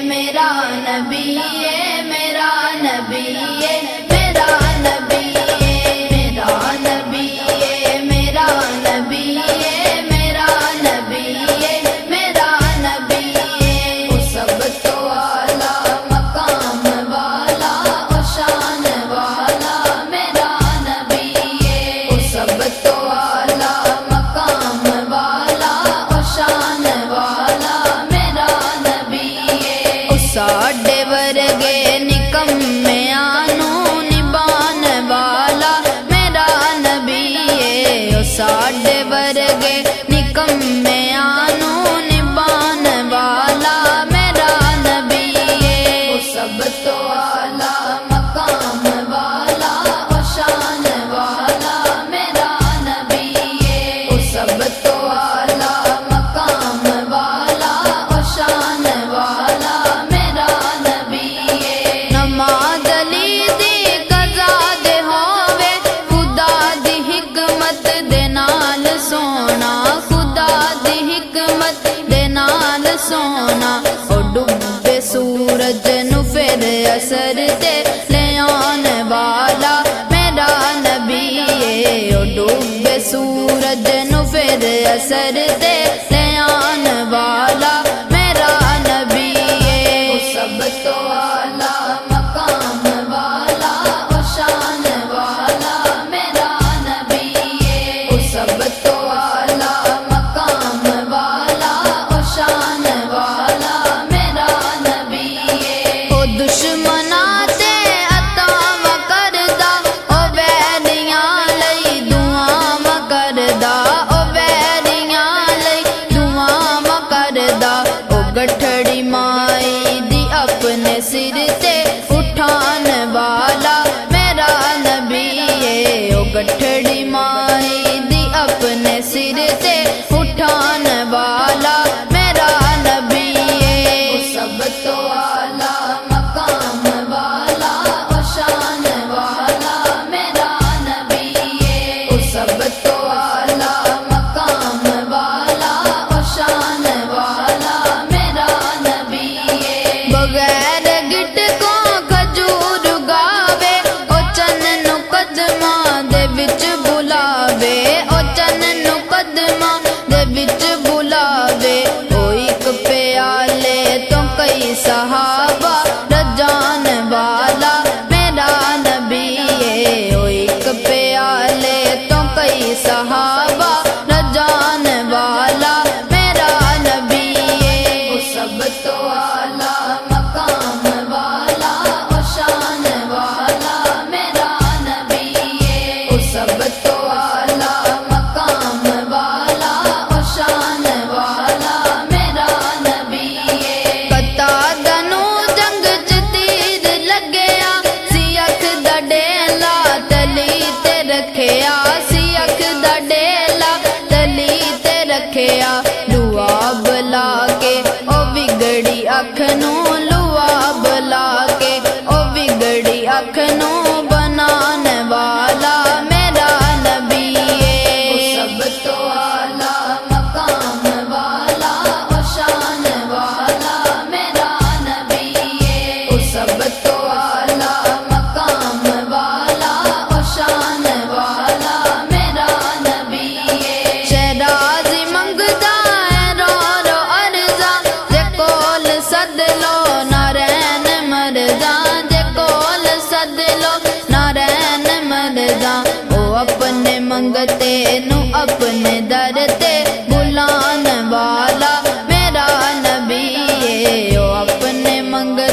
میرا نبی ہے، میرا نبی ہے، میرا نبی ہے، میرا نبی ہے، میرا نبی ہے، میرا نبی ہے، میرا نبی ہے۔ وہ سب تو اعلیٰ مقام والا اور شان والا میرا نبی ہے۔ وہ سب تو اعلیٰ مقام والا اور شان والا میرا نبی ہے۔ وہ ساڈے ورگے نکمے آنوں نبھان والا میرا نبی ہے۔ وہ ساڈے ورگے نکمے آنوں نبھان والا میرا نبی ہے۔ وہ سب تو اعلیٰ مقام والا اور شان والا میرا نبی ہے۔ وہ سب تو اعلیٰ مقام والا اور شان والا میرا نبی ہے۔ نماز علی دی قضا دے ہووے خدا دی حکمت دے نال سونا، خدا دی حکمت دے نال سونا۔ او ڈبے سورج نو پھر اثر تے لے آن والا میرا نبی ہے۔ او ڈبے سورج نو پھر اثر تے لے آن والا میرا نبی ہے۔ وہ سب تو اعلیٰ مقام والا اور شان والا میرا نبی ہے۔ وہ سب تو اعلیٰ مقام والا اور شان والا میرا نبی ہے۔ وہ دشمناں تے عطا کردا، او ویریاں لئی دعا کردا، او ویریاں لئی دعا کردا۔ او گٹھڑی مائی دی اپنے سر تے اٹھان والا میرا نبی ہے۔ او گٹھڑی مائی دی اپنے سر تے اٹھان والا میرا نبی ہے۔ وہ سب تو اعلیٰ مقام والا اور شان والا میرا نبی ہے۔ وہ سب تو اعلیٰ مقام والا اور شان والا میرا نبی ہے۔ بغیر گٹ کو کھجور گاوے، او چن نو قدماں دے وچ بلاوے، او چن نو قدماں دے وچ بلاوے۔ او ایک پیالے تو کئی صحابہ رجان والا میرا نبی ہے۔ او ایک پیالے تو کئی صحابہ رجان والا میرا نبی ہے۔ وہ سب تو اعلیٰ مقام والا اور شان والا میرا نبی ہے۔ وہ سب تو اعلیٰ مقام والا اور شان والا میرا نبی ہے۔ قطادہ نو جنگ چ تیر لگیا، سی اکھ دا ڈیلا تلی تے رکھیا، سی اکھ دا ڈیلا تلی تے رکھیا۔ لوا بلا کے او بگڑی اکھ نو، لوا بلا کے او بگڑی اکھ نو بنان والا میرا نبی ہے۔ وہ سب تو اعلیٰ مقام والا اور شان والا میرا نبی ہے۔ وہ سب تو اعلیٰ مقام والا اور شان والا میرا نبی ہے۔ شہرازی منگدا ہے رو رو عرضاں، جے کول سد لو نارین مرزاں، جے کول سد لو نارین مرزاں۔ او اپنے منگتے نو اپنے در تے بلان والا میرا نبی ہے۔ او اپنے منگتے